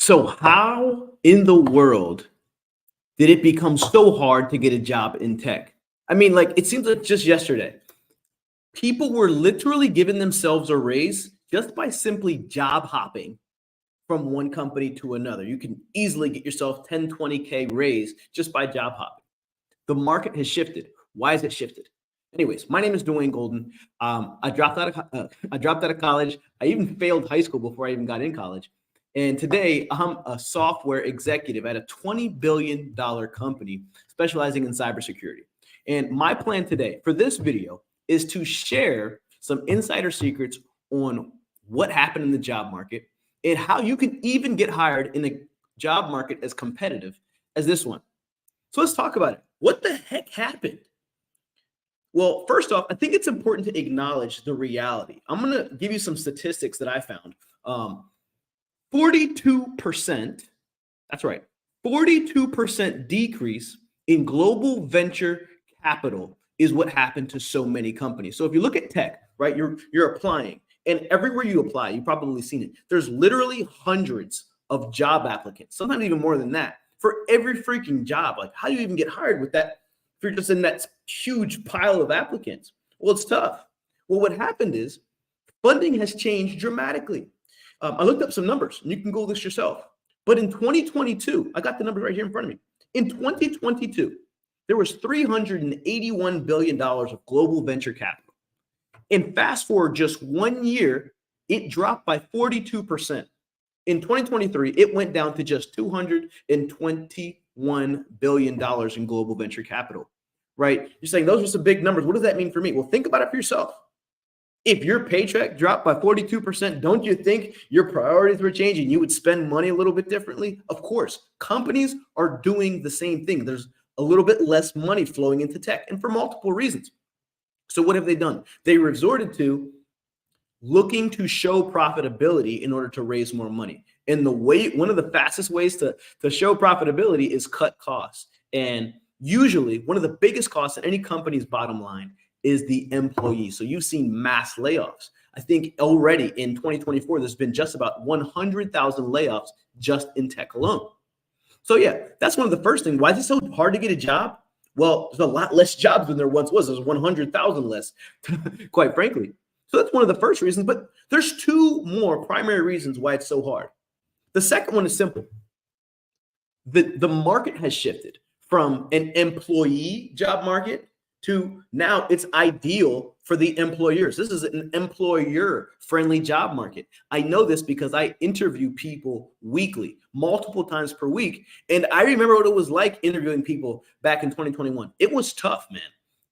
So how in the world did it become so hard to get a job in tech? I mean, like it seems like just yesterday, people were literally giving themselves a raise just by simply job hopping from one company to another. You can easily get yourself 10, 20K raise just by job hopping. The market has shifted. Why has it shifted? Anyways, my name is Dwayne Golden. I dropped out of college. I even failed high school before I even got in college. And today I'm a software executive at a $20 billion company specializing in cybersecurity. And my plan today for this video is to share some insider secrets on what happened in the job market and how you can even get hired in a job market as competitive as this one. So let's talk about it. What the heck happened? Well, first off, I think it's important to acknowledge the reality. I'm going to give you some statistics that I found. 42%, that's right, 42% decrease in global venture capital is what happened to so many companies. So if you look at tech, right, you're applying, and everywhere you apply, you've probably seen it. There's literally hundreds of job applicants, sometimes even more than that, for every freaking job. Like, how do you even get hired with that if you're just in that huge pile of applicants? Well, it's tough. Well, what happened is funding has changed dramatically. I looked up some numbers, and you can Google this yourself. But in 2022, I got the numbers right here in front of me. In 2022, there was $381 billion of global venture capital. And fast forward just 1 year, it dropped by 42%. In 2023, it went down to just $221 billion in global venture capital, right? You're saying those are some big numbers. What does that mean for me? Well, think about it for yourself. If your paycheck dropped by 42%, don't you think your priorities were changing? You would spend money a little bit differently? Of course, companies are doing the same thing. There's a little bit less money flowing into tech, and for multiple reasons. So what have they done? They resorted to looking to show profitability in order to raise more money. And one of the fastest ways to show profitability is cut costs. And usually one of the biggest costs in any company's bottom line is the employee. So you've seen mass layoffs. I think already in 2024, there's been just about 100,000 layoffs just in tech alone. So yeah, that's one of the first things. Why is it so hard to get a job? Well, there's a lot less jobs than there once was. There's 100,000 less, quite frankly. So that's one of the first reasons, but there's two more primary reasons why it's so hard. The second one is simple. The market has shifted from an employee job market to now it's ideal for the employers. This is an employer-friendly job market. I know this because I interview people weekly, multiple times per week. And I remember what it was like interviewing people back in 2021. It was tough, man.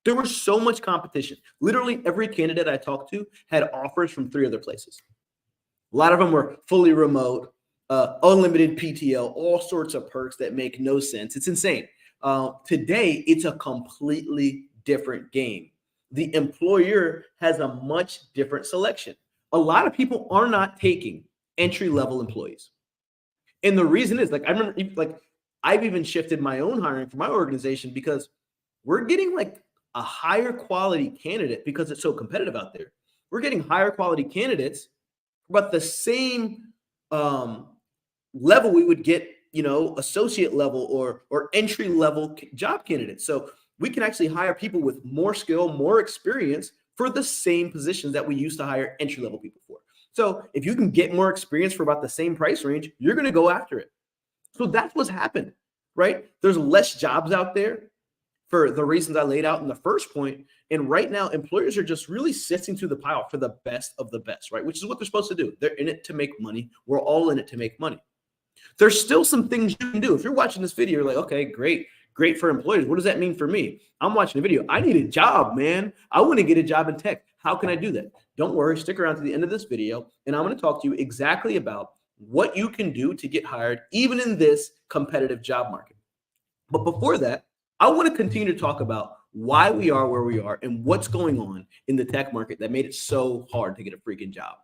There was so much competition. Literally every candidate I talked to had offers from 3 other places. A lot of them were fully remote, unlimited PTO, all sorts of perks that make no sense. It's insane. Today, it's a completely different game. The employer has a much different selection. A lot of people are not taking entry-level employees. And the reason is, like, I remember, like, I've even shifted my own hiring for my organization because we're getting like a higher quality candidate because it's so competitive out there. We're getting higher quality candidates, but the same level we would get, associate level or entry level job candidates. So we can actually hire people with more skill, more experience for the same positions that we used to hire entry level people for. So if you can get more experience for about the same price range, you're going to go after it. So that's what's happened, right? There's less jobs out there for the reasons I laid out in the first point. And right now, employers are just really sifting through the pile for the best of the best, right? Which is what they're supposed to do. They're in it to make money. We're all in it to make money. There's still some things you can do. If you're watching this video, you're like, okay, great for employers. What does that mean for me? I'm watching the video. I need a job, man. I want to get a job in tech. How can I do that? Don't worry, stick around to the end of this video, and I'm going to talk to you exactly about what you can do to get hired, even in this competitive job market. But before that, I want to continue to talk about why we are where we are and what's going on in the tech market that made it so hard to get a freaking job.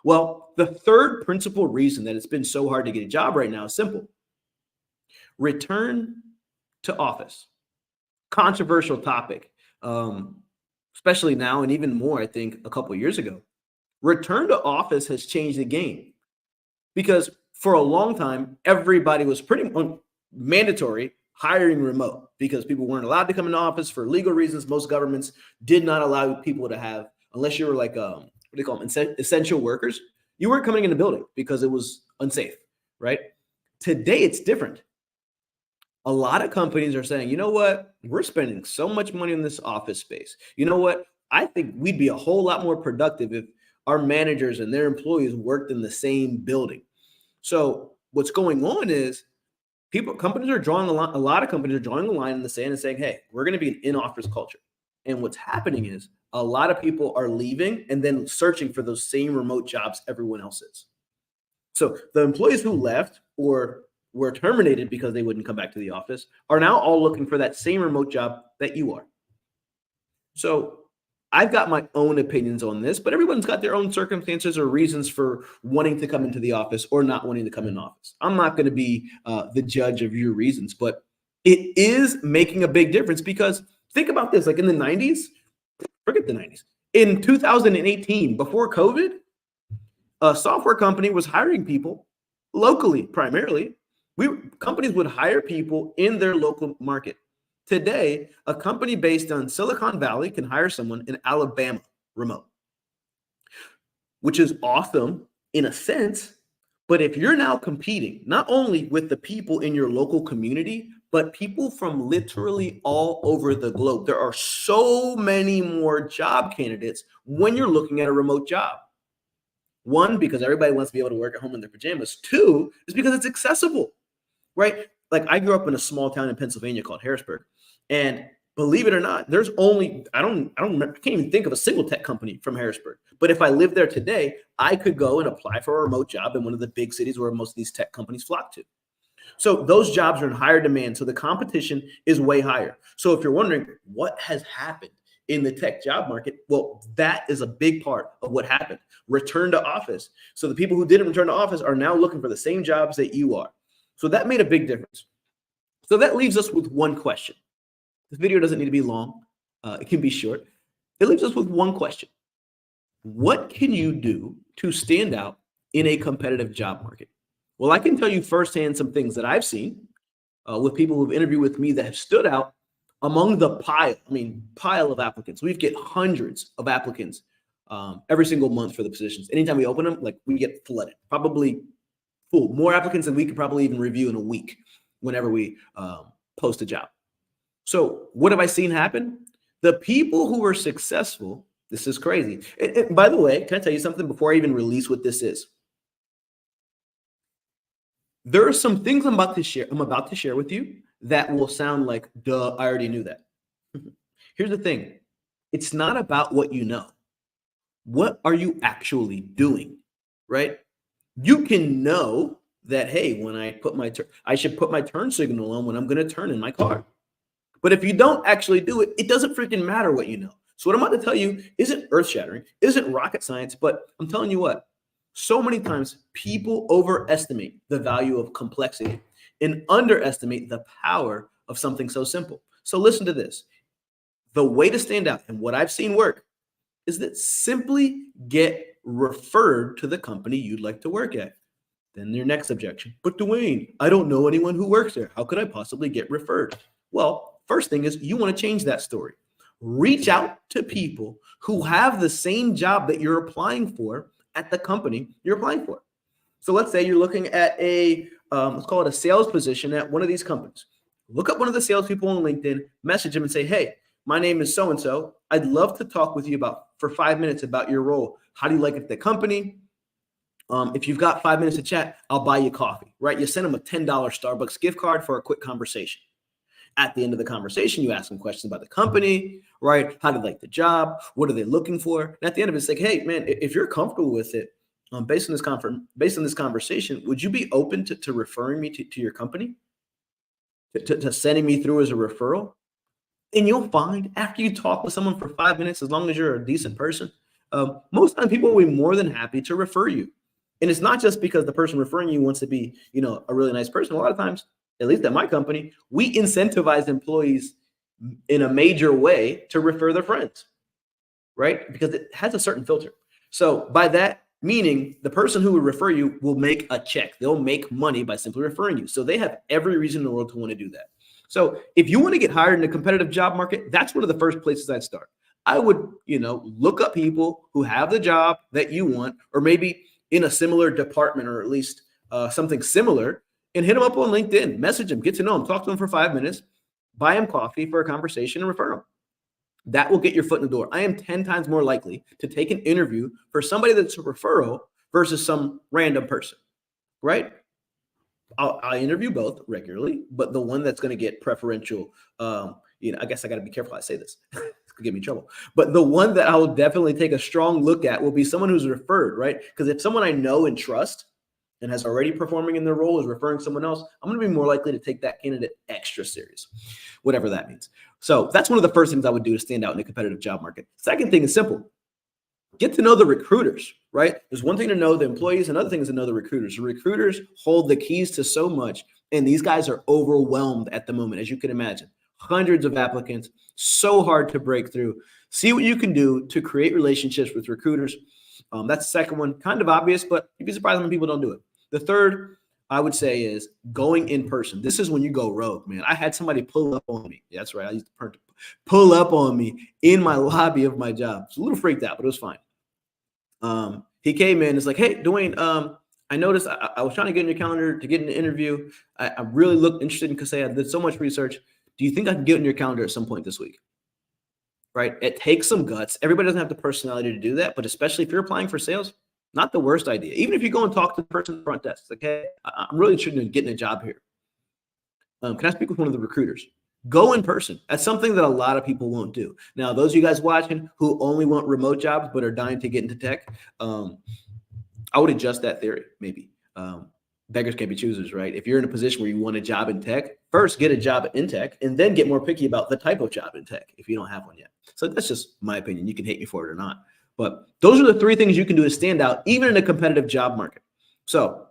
Well, the third principal reason that it's been so hard to get a job right now is simple. Return to office. Controversial topic, especially now and even more, I think, a couple of years ago. Return to office has changed the game because For a long time, everybody was pretty mandatory hiring remote because people weren't allowed to come into office for legal reasons. Most governments did not allow people to have, unless you were like, what do they call them, essential workers, you weren't coming in the building because it was unsafe, right? Today, it's different. A lot of companies are saying, you know what, we're spending so much money on this office space. You know what, I think we'd be a whole lot more productive if our managers and their employees worked in the same building. So what's going on is companies are drawing a lot of companies are drawing a line in the sand and saying, hey, we're going to be an in-office culture. And what's happening is a lot of people are leaving and then searching for those same remote jobs everyone else is. So the employees who left or were terminated because they wouldn't come back to the office are now all looking for that same remote job that you are. So I've got my own opinions on this, but everyone's got their own circumstances or reasons for wanting to come into the office or not wanting to come in office. I'm not going to be the judge of your reasons, but it is making a big difference because think about this, like in the 90s, forget the 90s, in 2018, before COVID, a software company was hiring people locally, primarily. Companies would hire people in their local market. Today, a company based on Silicon Valley can hire someone in Alabama remote, which is awesome in a sense. But if you're now competing not only with the people in your local community, but people from literally all over the globe, there are so many more job candidates when you're looking at a remote job. One, because everybody wants to be able to work at home in their pajamas. Two, is because it's accessible, right? Like I grew up in a small town in Pennsylvania called Harrisburg. And believe it or not, there's only, I can't even think of a single tech company from Harrisburg. But if I lived there today, I could go and apply for a remote job in one of the big cities where most of these tech companies flock to. So those jobs are in higher demand. So the competition is way higher. So if you're wondering what has happened in the tech job market, well, that is a big part of what happened. Return to office. So the people who didn't return to office are now looking for the same jobs that you are. So that made a big difference. So that leaves us with one question. This video doesn't need to be long. It can be short. It leaves us with one question. What can you do to stand out in a competitive job market? Well, I can tell you firsthand some things that I've seen with people who've interviewed with me that have stood out among the pile of applicants. We get hundreds of applicants every single month for the positions. Anytime we open them, like we get flooded, probably full, more applicants than we could probably even review in a week whenever we post a job. So what have I seen happen? The people who are successful, this is crazy. And by the way, can I tell you something before I even release what this is? There are some things I'm about to share with you that will sound like, duh, I already knew that. Here's the thing. It's not about what you know. What are you actually doing, right? You can know that, hey, when I put I should put my turn signal on when I'm going to turn in my car. But if you don't actually do it, it doesn't freaking matter what you know. So what I'm about to tell you isn't earth-shattering, isn't rocket science, but I'm telling you what, so many times people overestimate the value of complexity and underestimate the power of something so simple. So listen to this. The way to stand out and what I've seen work is that simply get referred to the company you'd like to work at. Then your next objection, but Dwayne, I don't know anyone who works there. How could I possibly get referred? Well, first thing is you want to change that story. Reach out to people who have the same job that you're applying for at the company you're applying for. So let's say you're looking at let's call it a sales position at one of these companies. Look up one of the salespeople on LinkedIn, message them and say, hey, my name is so-and-so. I'd love to talk with you for 5 minutes about your role. How do you like it at the company? If you've got 5 minutes to chat, I'll buy you coffee, right? You send them a $10 Starbucks gift card for a quick conversation. At the end of the conversation, you ask them questions about the company, right? How do they like the job? What are they looking for? And at the end of it, it's like, hey, man, if you're comfortable with it, based on this conversation, would you be open to referring me to your company, to sending me through as a referral? And you'll find after you talk with someone for 5 minutes, as long as you're a decent person, most time people will be more than happy to refer you. And it's not just because the person referring you wants to be, a really nice person. A lot of times, at least at my company, we incentivize employees in a major way to refer their friends, right? Because it has a certain filter. So by that, meaning the person who would refer you will make a check. They'll make money by simply referring you. So they have every reason in the world to want to do that. So if you want to get hired in a competitive job market, that's one of the first places I'd start. I would, look up people who have the job that you want, or maybe in a similar department, or at least something similar, and hit them up on LinkedIn, message them, get to know them, talk to them for 5 minutes, buy them coffee for a conversation, and refer them. That will get your foot in the door. I am 10 times more likely to take an interview for somebody that's a referral versus some random person, right? I interview both regularly, but the one that's going to get preferential, I guess I got to be careful how I say this. It's going to get me in trouble. But the one that I will definitely take a strong look at will be someone who's referred, right? Because if someone I know and trust and has already performing in their role is referring someone else, I'm going to be more likely to take that candidate extra serious, whatever that means. So that's one of the first things I would do to stand out in a competitive job market. Second thing is simple. Get to know the recruiters, right? There's one thing to know the employees, another thing is to know the recruiters. The recruiters hold the keys to so much, and these guys are overwhelmed at the moment, as you can imagine. Hundreds of applicants, so hard to break through. See what you can do to create relationships with recruiters. That's the second one, kind of obvious, but you'd be surprised when people don't do it. The third, I would say, is going in person. This is when you go rogue, man. I had somebody pull up on me. Yeah, that's right. I used to pull up on me in my lobby of my job. It's a little freaked out, but it was fine. He came in. It's like, hey, Dwayne, I noticed I was trying to get in your calendar to get an interview. I really looked interested in Kaseya. I did so much research. Do you think I can get in your calendar at some point this week? Right? It takes some guts. Everybody doesn't have the personality to do that, but especially if you're applying for sales, not the worst idea. Even if you go and talk to the person at the front desk, it's like, hey, I'm really interested in getting a job here. Can I speak with one of the recruiters? Go in person. That's something that a lot of people won't do. Now, those of you guys watching who only want remote jobs but are dying to get into tech, I would adjust that theory maybe. Beggars can't be choosers, right? If you're in a position where you want a job in tech, first get a job in tech and then get more picky about the type of job in tech if you don't have one yet. So that's just my opinion. You can hate me for it or not. But those are the three things you can do to stand out even in a competitive job market. So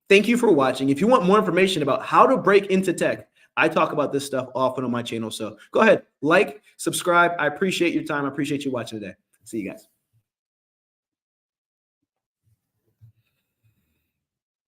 thank you for watching. If you want more information about how to break into tech, I talk about this stuff often on my channel. So go ahead, like, subscribe. I appreciate your time. I appreciate you watching today. See you guys.